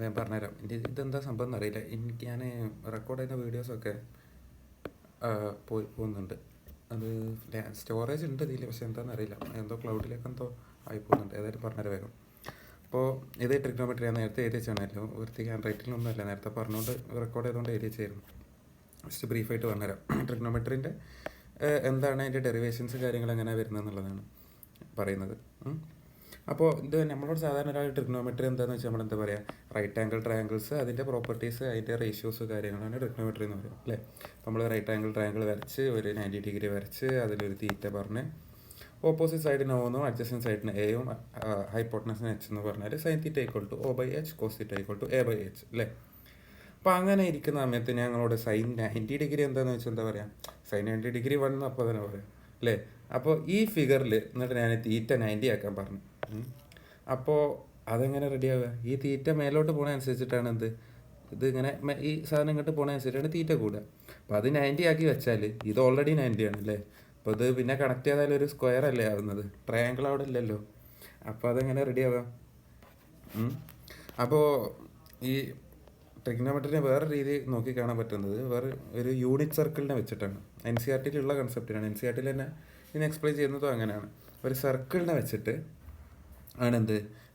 ഞാൻ പറഞ്ഞുതരാം. ഇതെന്താ സംഭവം എന്നറിയില്ല. ഞാൻ റെക്കോർഡ് ചെയ്യുന്ന വീഡിയോസൊക്കെ പോയി പോകുന്നുണ്ട്. അത് സ്റ്റോറേജ് ഉണ്ട് ഇതിൽ, പക്ഷെ എന്താണെന്ന് അറിയില്ല. എന്തോ ക്ലൗഡിലേക്ക് എന്തോ ആയി പോകുന്നുണ്ട്. ഏതായാലും പറഞ്ഞുതരാം വേഗം. അപ്പോൾ ഇത് ട്രിഗ്നോമെട്രി ഞാൻ നേരത്തെ എഴുതി വെച്ചാണല്ലോ. വൃത്തിക്ക് ഹാൻഡ് റൈറ്റിംഗൊന്നും അല്ല, നേരത്തെ പറഞ്ഞുകൊണ്ട് റെക്കോർഡ് ചെയ്തുകൊണ്ട് എഴുതി വെച്ചായിരുന്നു. ജസ്റ്റ് ബ്രീഫായിട്ട് പറഞ്ഞുതരാം. ട്രിഗ്നോമെട്രീൻ്റെ എന്താണ് അതിൻ്റെ ഡെറിവേഷൻസ് കാര്യങ്ങൾ എങ്ങനെയാണ് വരുന്നത് എന്നുള്ളതാണ് പറയുന്നത്. അപ്പോൾ ഇത് നമ്മളോട് സാധാരണ ഒരാൾ ട്രിഗ്നോമെട്രി എന്താണെന്ന് വെച്ചാൽ നമ്മളെന്താ പറയുക, റൈറ്റ് ആംഗിൾ ട്രയാങ്കിൾസ്, അതിൻ്റെ പ്രോപ്പർട്ടീസ്, അതിൻ്റെ റേഷ്യോസ് കാര്യങ്ങളാണ് ട്രിഗ്നോമെട്രി എന്ന് പറയുന്നത് അല്ലേ. നമ്മൾ റൈറ്റ് ആംഗിൾ ട്രയാങ്കിൾ വരച്ച് ഒരു 90 ഡിഗ്രി വരച്ച് അതിലൊരു തീറ്റ പറഞ്ഞ് ഓപ്പോസിറ്റ് സൈഡിന് ഒന്നും അഡ്ജസ്റ്റൻറ്റ് സൈഡിന് എയും ഹൈപ്പോട്ടനസിന് എച്ച് എന്ന് പറഞ്ഞാൽ sine theta equal to O by H, cos theta equal to A by H അല്ലേ. അപ്പോൾ അങ്ങനെ ഇരിക്കുന്ന സമയത്ത് ഞങ്ങളോട് സൈൻ 90 ഡിഗ്രി എന്താണെന്ന് വെച്ചാൽ എന്താ പറയുക, സൈൻ 90 ഡിഗ്രി വൺ അപ്പോൾ തന്നെ പറയാം അല്ലേ. അപ്പോൾ ഈ ഫിഗറിൽ എന്നിട്ട് ഞാൻ തീറ്റ 90 ആക്കാൻ പറഞ്ഞു. അപ്പോൾ അതെങ്ങനെ റെഡിയാവുക? ഈ തീറ്റ മേലോട്ട് പോകണ അനുസരിച്ചിട്ടാണ് ഇതിങ്ങനെ ഈ സാധനം ഇങ്ങോട്ട് പോകണ അനുസരിച്ചാണ് തീറ്റ കൂടുക. അപ്പോൾ അത് 90 ആക്കി വെച്ചാൽ ഇത് ഓൾറെഡി 90 ആണ് അല്ലേ. അപ്പോൾ ഇത് പിന്നെ കണക്ട് ചെയ്താൽ ഒരു സ്ക്വയർ അല്ലേ ആവുന്നത്, ട്രയാങ്കിൾ അവിടെ ഇല്ലല്ലോ. അപ്പോൾ അതെങ്ങനെ റെഡിയാവുക? അപ്പോൾ ഈ ട്രിഗ്നോമെട്രിനെ വേറെ രീതി നോക്കി കാണാൻ പറ്റുന്നത് വേറെ ഒരു യൂണിറ്റ് സർക്കിളിനെ വെച്ചിട്ടാണ്. NCERT കൺസെപ്റ്റിനാണ്. NCERT തന്നെ ഇതിനെ എക്സ്പ്ലെയിൻ ചെയ്യുന്നതും അങ്ങനെയാണ്. ഒരു സർക്കിളിനെ വെച്ചിട്ട് ആണ്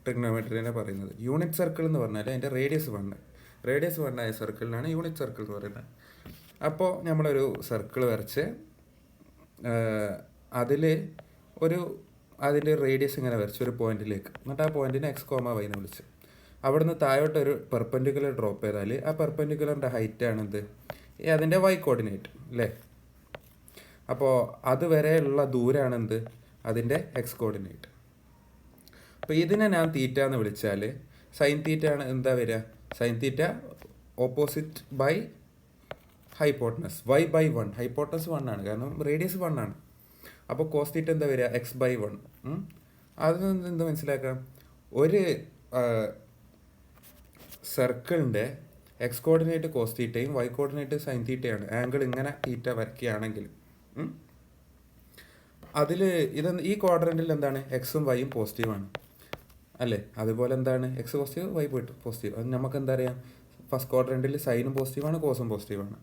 ട്രിഗ്നോമെട്രിനെ പറയുന്നത്. യൂണിറ്റ് സർക്കിൾ എന്ന് പറഞ്ഞാൽ അതിൻ്റെ റേഡിയസ് വണ്ണായ സർക്കിളിനാണ് യൂണിറ്റ് സർക്കിൾ എന്ന് പറയുന്നത്. അപ്പോൾ നമ്മളൊരു സർക്കിൾ വരച്ച് അതിൽ അതിൻ്റെ റേഡിയസ് ഇങ്ങനെ വരച്ച് ഒരു പോയിന്റിലേക്ക്, എന്നിട്ട് ആ പോയിന്റിനെ X, Y എന്ന് വിളിച്ച് അവിടുന്ന് താഴോട്ടൊരു പെർപെൻഡിക്കുലർ ഡ്രോപ്പ് ചെയ്താൽ ആ പെർപെൻഡിക്കുലറിൻ്റെ ഹൈറ്റ് ആണെന്ത് അതിൻ്റെ Y കോർഡിനേറ്റ് അല്ലേ. അപ്പോൾ അതുവരെയുള്ള ദൂരമാണെന്ത് അതിൻ്റെ X കോർഡിനേറ്റ്. അപ്പോൾ ഇതിനെ ഞാൻ തീറ്റ എന്ന് വിളിച്ചാൽ സൈൻ തീറ്റ ആണ് എന്താ വരിക, sine theta opposite by hypotenuse Y by 1. Hypotenuse 1 ആണ്, കാരണം റേഡിയസ് 1 ആണ്. അപ്പോൾ കോസ് തീറ്റ എന്താ വരിക, X ബൈ 1. അതിൽ നിന്ന് എന്ത് മനസ്സിലാക്കാം, ഒരു സർക്കിളിൻ്റെ X കോർഡിനേറ്റ് കോസ് തീറ്റയും Y കോർഡിനേറ്റ് സൈൻ തീറ്റയാണ്. ആംഗിൾ ഇങ്ങനെ തീറ്റ വരയ്ക്കുകയാണെങ്കിൽ അതിൽ ഈ ക്വാഡ്രൻറ്റിൽ എന്താണ് എക്സും വൈയും പോസിറ്റീവാണ് അല്ലേ. അതുപോലെ എന്താണ് എക്സ് പോസിറ്റീവ് വൈ പോസിറ്റീവ്. അത് നമുക്ക് എന്താ അറിയാം, ഫസ്റ്റ് ക്വാഡ്രൻറ്റിൽ സൈനും പോസിറ്റീവാണ് കോസും പോസിറ്റീവാണ്.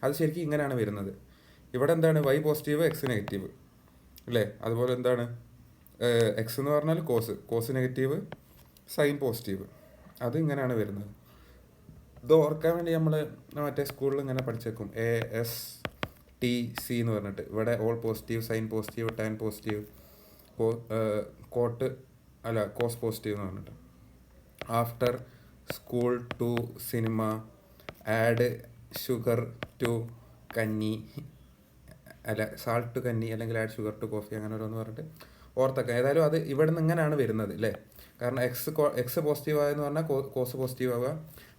അത് ശരിക്കും ഇങ്ങനെയാണ് വരുന്നത്. ഇവിടെ എന്താണ് വൈ പോസിറ്റീവ് എക്സ് നെഗറ്റീവ് അല്ലേ. അതുപോലെ എന്താണ് എക്സ് എന്ന് പറഞ്ഞാൽ കോസ് നെഗറ്റീവ് സൈൻ പോസിറ്റീവ്. അത് ഇങ്ങനെയാണ് വരുന്നത്. ഇത് ഓർക്കാൻ വേണ്ടി നമ്മൾ മറ്റേ സ്കൂളിൽ ഇങ്ങനെ പഠിച്ചേക്കും ASTC എന്ന് പറഞ്ഞിട്ട്. ഇവിടെ all positive, sine positive, tan positive, cos positive എന്ന് പറഞ്ഞിട്ട്. After school to cinema, add sugar to kanji salt to kanji, അല്ലെങ്കിൽ ആഡ് ഷുഗർ ടു കോഫി, അങ്ങനെ ഓരോന്ന് പറഞ്ഞിട്ട് ഓർത്തൊക്കെ. ഏതായാലും അത് ഇവിടെ നിന്ന് ഇങ്ങനെയാണ് വരുന്നത് അല്ലേ. കാരണം എക്സ് പോസിറ്റീവ് ആയെന്ന് പറഞ്ഞാൽ കോസ് പോസിറ്റീവ് ആവുക,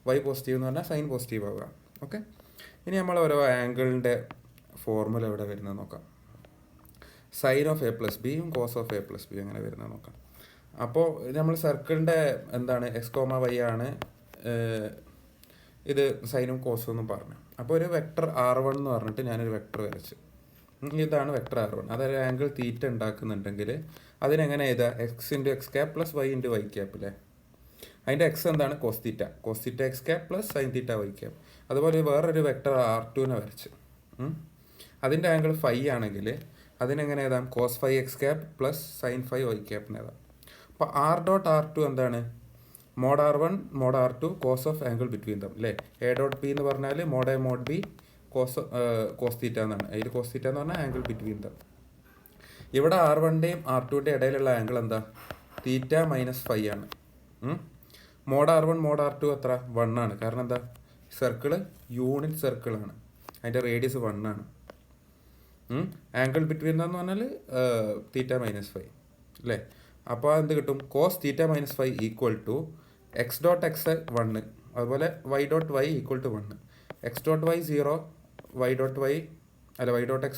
വൈ പോസിറ്റീവ് എന്ന് പറഞ്ഞാൽ സൈൻ പോസിറ്റീവ് ആവുക. ഓക്കെ, ഇനി നമ്മൾ ഓരോ ആംഗിളിൻ്റെ ഫോർമുല എവിടെ വരുന്നത് നോക്കാം. സൈൻ ഓഫ് A പ്ലസ് ബിയും cos of A plus B അങ്ങനെ വരുന്നത് നോക്കാം. അപ്പോൾ നമ്മൾ സർക്കിളിൻ്റെ എന്താണ് X, Y ആണ് ഇത് സൈനും കോസും എന്നും പറഞ്ഞു. അപ്പോൾ ഒരു വെക്ടർ R1 എന്ന് പറഞ്ഞിട്ട് ഞാനൊരു വെക്ടർ വരച്ചു. ഇതാണ് വെക്ടർ R1. അതൊരു ആംഗിൾ തീറ്റ ഉണ്ടാക്കുന്നുണ്ടെങ്കിൽ അതിനെങ്ങനെ എഴുതുക, X into X cap plus Y into Y cap അല്ലേ. അതിൻ്റെ X എന്താണ് cos theta X cap plus sine theta Y cap. അതുപോലെ വേറൊരു വെക്ടർ R2നെ വരച്ച് അതിൻ്റെ ആംഗിൾ ഫൈ ആണെങ്കിൽ അതിനെങ്ങനെ എഴുതാം, cos phi X cap plus sine phi Y ക്യാപ്പിന് എഴുതാം. അപ്പോൾ R.R2 എന്താണ് mod R1 mod R2 cos of angle between them അല്ലേ. A.B എന്ന് പറഞ്ഞാൽ mod A mod B cos theta എന്നാണ്. അതിൽ കോസ് തീറ്റ എന്ന് പറഞ്ഞാൽ ആംഗിൾ ബിറ്റ്വീൻ ദം. ഇവിടെ R1ൻ്റെയും R2ൻ്റെയും ഇടയിലുള്ള ആംഗിൾ എന്താ, തീറ്റ മൈനസ് ഫൈ ആണ്. മോഡ് R1 മോഡ് R2 എത്ര 1 ആണ്. കാരണം എന്താ, സർക്കിള് യൂണിറ്റ് സർക്കിളാണ്, അതിൻ്റെ റേഡിയസ് 1 ആണ്. ആംഗിൾ ബിറ്റ്വീൻ എന്ന് പറഞ്ഞാൽ തീറ്റ മൈനസ് ഫൈ അല്ലേ. അപ്പോൾ എന്ത് കിട്ടും, cos theta minus phi equal to X.X 1, അതുപോലെ Y.Y equal to 1. X.Y 0, Y.X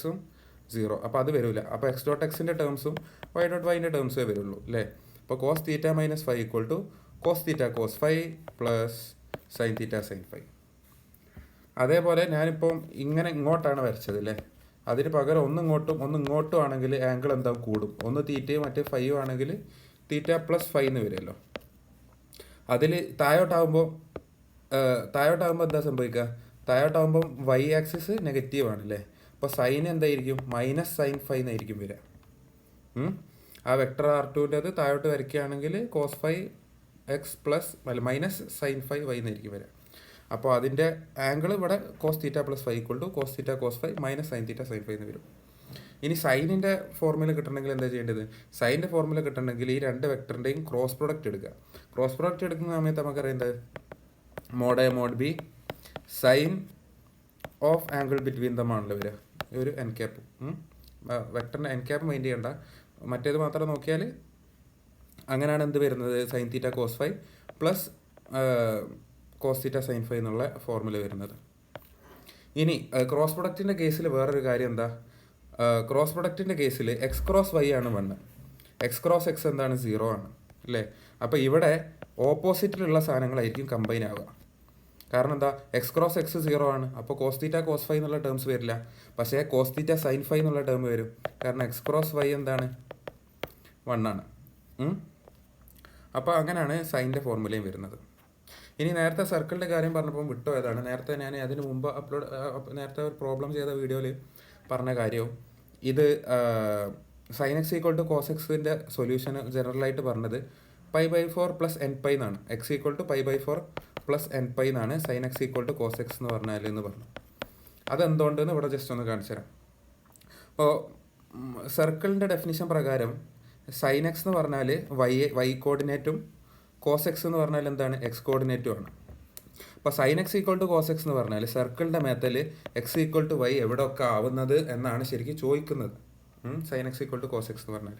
0. അപ്പോൾ അത് വരില്ല. അപ്പോൾ X.Xൻ്റെ ടേംസും Y.Yൻ്റെ ടേംസേ വരുള്ളൂ അല്ലേ. അപ്പോൾ cos theta minus phi equal to cos theta cos phi plus sine theta sine phi. അതേപോലെ ഞാനിപ്പം ഇങ്ങോട്ടാണ് വരച്ചത് അല്ലേ. അതിന് പകരം ഒന്ന് ഇങ്ങോട്ടും ആണെങ്കിൽ ആംഗിൾ എന്താ കൂടും. ഒന്ന് തീറ്റയും മറ്റേ ഫൈയും ആണെങ്കിൽ തീറ്റ പ്ലസ് ഫൈ എന്ന് വരുമല്ലോ. അതിൽ താഴോട്ടാകുമ്പോൾ താഴോട്ടാകുമ്പോൾ എന്താ സംഭവിക്കുക? താഴോട്ടാകുമ്പം വൈ ആക്സിസ് നെഗറ്റീവ് ആണ് അല്ലേ? അപ്പോൾ സൈൻ എന്തായിരിക്കും? -sin φ എന്നായിരിക്കും വരിക. ആ വെക്ടർ R2ൻ്റെത് താഴോട്ട് വരയ്ക്കുകയാണെങ്കിൽ cos φ x -sin φ y എന്നായിരിക്കും വരിക. അപ്പോൾ അതിൻ്റെ ആംഗിൾ ഇവിടെ cos θ + φ cos θ cos φ -sin θ sin φ എന്ന് വരും. ഇനി സൈനിൻ്റെ ഫോർമുല കിട്ടണമെങ്കിൽ എന്താ ചെയ്യേണ്ടത്? സൈനിൻ്റെ ഫോർമുല കിട്ടണമെങ്കിൽ ഈ രണ്ട് വെക്ടറിൻ്റെയും ക്രോസ് പ്രൊഡക്റ്റ് എടുക്കുക. ക്രോസ് പ്രൊഡക്റ്റ് എടുക്കുന്ന സമയത്ത് നമുക്കറിയേണ്ടത് mod A mod B sine of angle between them ആണല്ലോ വരിക. ഒരു എൻ ക്യാപ്പ് വെക്ടറിൻ്റെ എൻ ക്യാപ്പ് മൈൻഡ് ചെയ്യേണ്ട, മറ്റേത് മാത്രം നോക്കിയാൽ അങ്ങനെയാണ് എന്ത് വരുന്നത്? sin θ cos φ plus cos θ sin φ എന്നുള്ള ഫോർമുല വരുന്നത്. ഇനി ക്രോസ് പ്രൊഡക്റ്റിൻ്റെ കേസിൽ വേറൊരു കാര്യം എന്താ? ക്രോസ് പ്രൊഡക്റ്റിൻ്റെ കേസിൽ x ക്രോസ് y ആണ് 1, x ക്രോസ് x എന്താണ്? 0 ആണ് അല്ലേ? അപ്പോൾ ഇവിടെ ഓപ്പോസിറ്റിലുള്ള സാധനങ്ങളായിരിക്കും കമ്പൈൻ ആവുക. കാരണം എന്താ? x ക്രോസ് x 0 ആണ്. അപ്പോൾ cos θ cos φ എന്നുള്ള ടേംസ് വരില്ല, പക്ഷേ cos θ sin φ എന്നുള്ള ടേം വരും. കാരണം x ക്രോസ് y എന്താണ്? 1 ആണ്. അപ്പോൾ അങ്ങനെയാണ് സൈൻ്റെ ഫോർമുലയും വരുന്നത്. ഇനി നേരത്തെ സർക്കിളിൻ്റെ കാര്യം പറഞ്ഞപ്പോൾ വിട്ടുപോയതാണ്. നേരത്തെ ഞാൻ അതിന് മുമ്പ് നേരത്തെ ഒരു പ്രോബ്ലം ചെയ്ത വീഡിയോയിൽ പറഞ്ഞ കാര്യവും ഇത് sin x = cos x-ൻ്റെ സൊല്യൂഷൻ ജനറലായിട്ട് പറഞ്ഞത് π/4 + nπ എന്നാണ്. x = π/4 + nπ എന്നാണ് sin x = cos x എന്ന് പറഞ്ഞാൽ എന്ന് പറഞ്ഞു. അതെന്തുകൊണ്ടെന്ന് ഇവിടെ ജസ്റ്റ് ഒന്ന് കാണിച്ചു തരാം. അപ്പോൾ സർക്കിളിൻ്റെ ഡെഫിനിഷൻ പ്രകാരം sin x എന്ന് പറഞ്ഞാൽ y കോർഡിനേറ്റും cos x എന്ന് പറഞ്ഞാൽ എന്താണ്? x കോർഡിനേറ്റും ആണ്. അപ്പോൾ sin x = cos x എന്ന് പറഞ്ഞാൽ സർക്കിളിൻ്റെ മേത്തൽ x = y എവിടെയൊക്കെ ആവുന്നത് എന്നാണ് ശരിക്കും ചോദിക്കുന്നത്. sin x = cos x എന്ന് പറഞ്ഞാൽ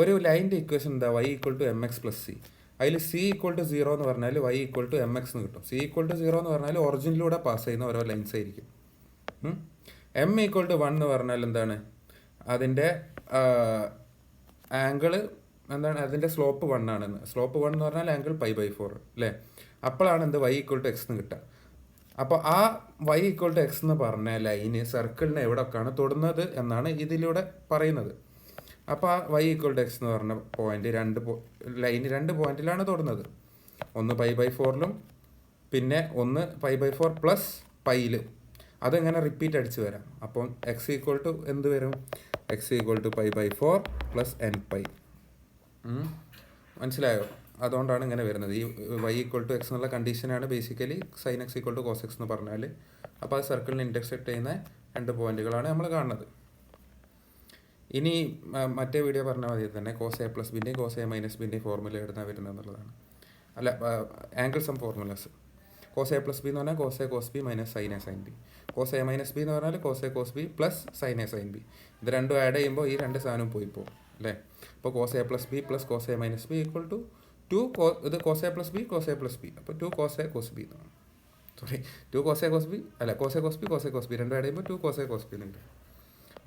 ഒരു ലൈൻ്റെ ഇക്വേഷൻ എന്താ? y = mx + c. അതിൽ c = 0 എന്ന് പറഞ്ഞാൽ y = mx എന്ന് കിട്ടും. c = 0 എന്ന് പറഞ്ഞാൽ ഒറിജിനിലൂടെ പാസ് ചെയ്യുന്ന ഓരോ ലൈൻസ് ആയിരിക്കും. m = 1 എന്ന് പറഞ്ഞാൽ എന്താണ്? അതിൻ്റെ ആംഗിൾ എന്താണ്? അതിൻ്റെ സ്ലോപ്പ് 1 ആണെന്ന്. സ്ലോപ്പ് 1 എന്ന് പറഞ്ഞാൽ ആംഗിൾ π/4 അല്ലേ? അപ്പോഴാണ് എന്ത്? y = x എന്ന് കിട്ടുക. അപ്പോൾ ആ y = x എന്ന് പറഞ്ഞ ലൈന് സർക്കിളിനെ എവിടെയൊക്കെയാണ് തൊടുന്നത് എന്നാണ് ഇതിലൂടെ പറയുന്നത്. അപ്പോൾ ആ y = x എന്ന് പറഞ്ഞ പോയിന്റ് ലൈന് 2 പോയിന്റിലാണ് തൊടുന്നത്. ഒന്ന് π/4ലും പിന്നെ ഒന്ന് π/4 + πയിലും. അതെങ്ങനെ റിപ്പീറ്റ് അടിച്ച് വരാം. അപ്പം x = എന്ത് വരും? x = π/4 + nπ. മനസ്സിലായോ? അതുകൊണ്ടാണ് ഇങ്ങനെ വരുന്നത്. ഈ y = x എന്നുള്ള കണ്ടീഷനാണ് basically sin x = cos x എന്ന് പറഞ്ഞാൽ. അപ്പോൾ അത് സർക്കിളിനെ ഇൻ്റർസെക്റ്റ് ചെയ്യുന്ന 2 പോയിന്റുകളാണ് നമ്മൾ കാണുന്നത്. ഇനി മറ്റേ വീഡിയോ പറഞ്ഞ മതി തന്നെ cos A + ബിൻ്റെയും cos A - ബിൻ്റെയും ഫോർമുല എഴുതാൻ വരുന്നത് എന്നുള്ളതാണ്. അല്ല, angle sum formulas. cos A + b എന്ന് പറഞ്ഞാൽ cos A cos b - sin A sin b. cos A - b എന്ന് പറഞ്ഞാൽ cos A cos b + sin A sin b. ഇത് രണ്ടും ആഡ് ചെയ്യുമ്പോൾ ഈ രണ്ട് സാധനവും പോയി പോകും അല്ലേ? അപ്പോൾ cos A + b + cos A - b = 2 ഇത് cos A + b cos A + b. അപ്പോൾ 2 cos A cos b എന്നാണ്. Sorry, 2 cos A cos b അല്ല, cos A cos b cos A cos b രണ്ടും ആഡ് ചെയ്യുമ്പോൾ 2 cos A cos b എന്നുണ്ട്.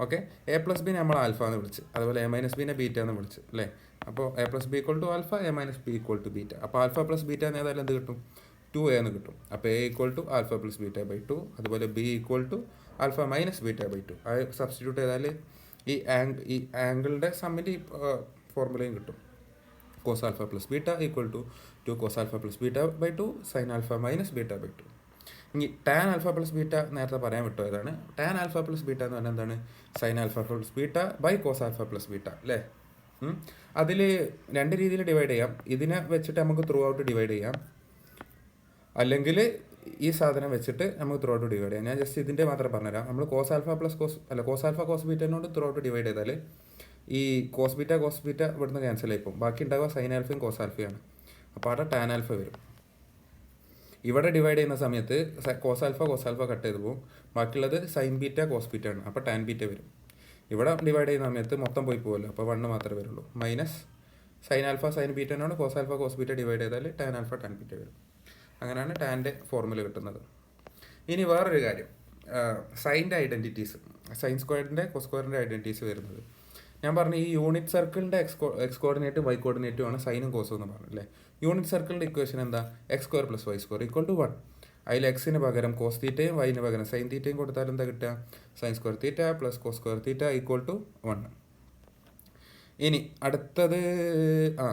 Okay, A + b നമ്മൾ alpha എന്ന് വിളിച്ച്, അതുപോലെ A - b ബീറ്റ എന്ന് വിളിച്ച് അല്ലേ? അപ്പോൾ A + b = alpha, A - b = beta. അപ്പോൾ ആൽഫ + ബീറ്റ എന്ന് ഏതായാലും എന്ത് കിട്ടും? 2a എന്ന് കിട്ടും. അപ്പോൾ A = ആൽഫ + ബീറ്റ/2, അതുപോലെ b = ആൽഫ - ബീറ്റ/2. അത് സബ്സ്റ്റിറ്റ്യൂട്ട് ചെയ്താൽ ഈ ആംഗിളിൻ്റെ സമ്മിൻ്റെ ഫോർമുലയും കിട്ടും. cos α + beta = 2 cos α + ബീറ്റ/2 sin α - ബീറ്റ/2. ഇനി tan α + ബീറ്റ നേരത്തെ പറയാൻ വിട്ടതാണ്. tan α + ബീറ്റ എന്ന് പറഞ്ഞാൽ എന്താണ്? sin α + ബീറ്റ/cos α + ബീറ്റ അല്ലേ? അതിൽ 2 രീതിയിൽ ഡിവൈഡ് ചെയ്യാം. ഇതിനെ വെച്ചിട്ട് നമുക്ക് ത്രൂ ഔട്ട് ഡിവൈഡ് ചെയ്യാം, അല്ലെങ്കിൽ ഈ സാധനം വെച്ചിട്ട് നമുക്ക് ത്രൂ ഔട്ട് ഡിവൈഡ് ചെയ്യാം. ഞാൻ ജസ്റ്റ് ഇതിൻ്റെ മാത്രം പറഞ്ഞുതരാം. നമ്മൾ cos α cos ബീറ്റനോട് ത്രൂ ഔട്ട് ഡിവൈഡ് ചെയ്താൽ ഈ cos ബീറ്റ ഇവിടുന്ന് ക്യാൻസൽ ആയിപ്പോൾ ബാക്കി ഉണ്ടാവുക sin ആൽഫയും cos ആൽഫയാണ്. അപ്പോൾ അവിടെ tan ആൽഫ വരും. ഇവിടെ ഡിവൈഡ് ചെയ്യുന്ന സമയത്ത് cos ആൽഫ കട്ട് ചെയ്ത് പോകും, ബാക്കിയുള്ളത് sin ബീറ്റ cos ബീറ്റ ആണ്. അപ്പോൾ tan ബീറ്റ വരും. ഇവിടെ ഡിവൈഡ് ചെയ്യുന്ന സമയത്ത് മൊത്തം പോയി പോകുമല്ലോ, അപ്പോൾ 1 മാത്രമേ വരുള്ളൂ. Minus sin alpha sin ബീറ്റനോട് cos alpha cos beta divide ചെയ്താൽ tan ആൽഫ tan ബീറ്റ വരും. അങ്ങനെയാണ് ടാൻ്റെ ഫോർമുല കിട്ടുന്നത്. ഇനി വേറൊരു കാര്യം, സൈൻ്റെ ഐഡൻറ്റിറ്റീസ്, സൈൻ സ്ക്വയറിൻ്റെ കോസ് സ്ക്വയറിൻ്റെ ഐഡൻറ്റിറ്റീസ് വരുന്നത്. ഞാൻ പറഞ്ഞു ഈ യൂണിറ്റ് സർക്കിളിൻ്റെ എക്സ് കോർഡിനേറ്റും വൈ കോർഡിനേറ്റും ആണ് സൈനും കോസും എന്ന് പറഞ്ഞു അല്ലേ? യൂണിറ്റ് സർക്കിളിൻ്റെ ഇക്വേഷൻ എന്താ? x² + y² = 1. അതിൽ എക്സിന് പകരം കോസ് തീറ്റയും വൈന് പകരം സൈൻ തീറ്റയും കൊടുത്താൽ എന്താ കിട്ടുക? sin² θ + cos² θ = 1. ഇനി അടുത്തത് ആ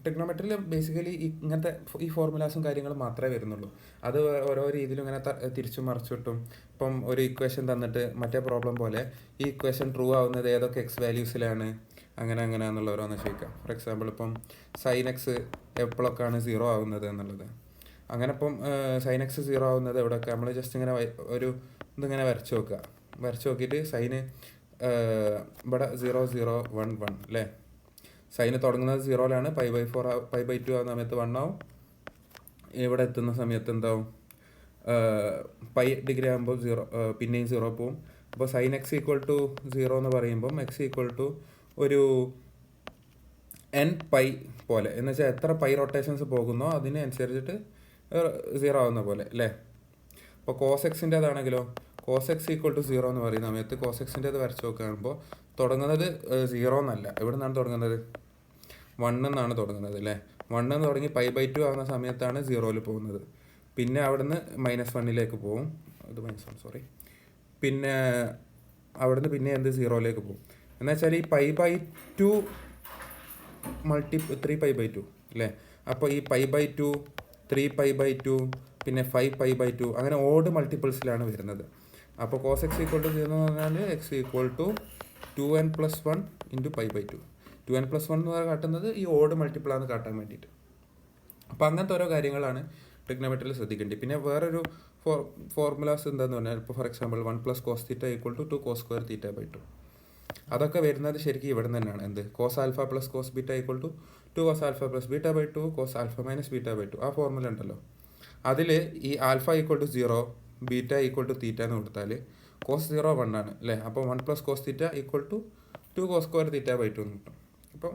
ടെക്നോമെട്രിയിൽ ബേസിക്കലി ഇങ്ങനത്തെ ഈ ഫോർമുലാസും കാര്യങ്ങളും മാത്രമേ വരുന്നുള്ളൂ. അത് ഓരോ രീതിയിലും ഇങ്ങനെ തിരിച്ചും മറിച്ചിട്ടും ഇപ്പം ഒരു ഇക്വേഷൻ തന്നിട്ട് മറ്റേ പ്രോബ്ലം പോലെ ഈ ഇക്വേഷൻ ട്രൂ ആവുന്നത് ഏതൊക്കെ എക്സ് വാല്യൂസിലാണ് അങ്ങനെ എന്നുള്ള ഓരോന്ന് ചോദിക്കാം. ഫോർ എക്സാമ്പിൾ ഇപ്പം സൈൻ എക്സ് എപ്പോഴൊക്കെയാണ് സീറോ ആവുന്നത് എന്നുള്ളത്. അങ്ങനെ ഇപ്പം സൈൻ എക്സ് സീറോ ആവുന്നത് എവിടെയൊക്കെ നമ്മൾ ജസ്റ്റ് ഇങ്ങനെ ഒരു ഇതിങ്ങനെ വരച്ച് നോക്കിയിട്ട് സൈന് ഇവിടെ 0 0 1 1 അല്ലേ. സൈന് തുടങ്ങുന്നത് 0-ലാണ്, π/4 π/2 ആവുന്ന സമയത്ത് 1 ആവും. ഇവിടെ എത്തുന്ന സമയത്ത് എന്താവും, π° ആകുമ്പോൾ 0 പിന്നെയും 0 പോവും. അപ്പോൾ സൈൻ എക്സ് ഈക്വൽ ടു 0 എന്ന് പറയുമ്പം എക്സ് ഈക്വൽ ടു ഒരു n π പോലെ, എന്ന് വെച്ചാൽ എത്ര പൈ റൊട്ടേഷൻസ് പോകുന്നോ അതിന് അനുസരിച്ചിട്ട് 0 ആവുന്ന പോലെ അല്ലേ. അപ്പോൾ കോസ് എക്സിൻ്റെതാണെങ്കിലോ കോസ് എക്സ് ഈക്വൽ ടു 0 എന്ന് പറയുന്ന സമയത്ത് കോസ് എക്സിൻ്റെത് വരച്ച് നോക്കുകയാകുമ്പോൾ തുടങ്ങുന്നത് 0 എന്നല്ല, എവിടെ നിന്നാണ് തുടങ്ങുന്നത്, 1 എന്നാണ് തുടങ്ങുന്നത് അല്ലേ. 1 എന്ന് തുടങ്ങി π/2 ആവുന്ന സമയത്താണ് 0-ൽ പോകുന്നത്. പിന്നെ അവിടുന്ന് -1 പോകും, അത് -1 സോറി. പിന്നെ അവിടുന്ന് പിന്നെ എന്ത് 0-ലേക്ക് പോകും. എന്ന് വെച്ചാൽ ഈ π/2 3π/2 അല്ലേ. അപ്പോൾ ഈ π/2 3π/2 പിന്നെ 5π/2 അങ്ങനെ ഓഡ് മൾട്ടിപ്പിൾസിലാണ് വരുന്നത്. അപ്പോൾ കോസ് എക്സ് ഈക്വൽ ടു 0 എന്ന് പറഞ്ഞാൽ X equal to 2n+1 × π/2. 2n+1 എന്ന് പറഞ്ഞാൽ കാട്ടുന്നത് ഈ ഓഡ് മൾട്ടിപ്പിളാന്ന് കാട്ടാൻ വേണ്ടിയിട്ട്. അപ്പോൾ അങ്ങനത്തെ ഓരോ കാര്യങ്ങളാണ് ട്രിഗ്നോമെട്രിയിൽ ശ്രദ്ധിക്കേണ്ടത്. പിന്നെ വേറൊരു ഫോർമുലാസ് എന്താന്ന് പറഞ്ഞാൽ ഇപ്പോൾ ഫോർ എക്സാമ്പിൾ 1 + cos θ = 2 cos² θ/2. അതൊക്കെ വരുന്നത് ശരിക്കും ഇവിടെ നിന്ന് തന്നെയാണ്. എന്ത് cos α + cos β = 2 cos α + β/2 cos α - β/2. ആ ഫോർമുല ഉണ്ടല്ലോ, അതിൽ ഈ α = 0 β = θ എന്ന് കൊടുത്താൽ cos 0 1 ആണ് അല്ലേ. അപ്പോൾ 1 + cos θ = 2 cos² θ/2 എന്ന് കിട്ടും. അപ്പം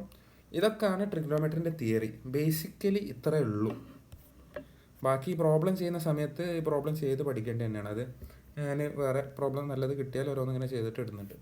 ഇതൊക്കെയാണ് ട്രിഗ്നോമെട്രിൻ്റെ തിയറി. ബേസിക്കലി ഇത്രയേ ഉള്ളൂ. ബാക്കി പ്രോബ്ലം ചെയ്യുന്ന സമയത്ത് ഈ പ്രോബ്ലം ചെയ്ത് പഠിക്കേണ്ടത് തന്നെയാണ്. അത് ഞാൻ വേറെ പ്രോബ്ലം നല്ലത് കിട്ടിയാൽ ഓരോന്നിങ്ങനെ ചെയ്തിട്ട് ഇടുന്നുണ്ട്.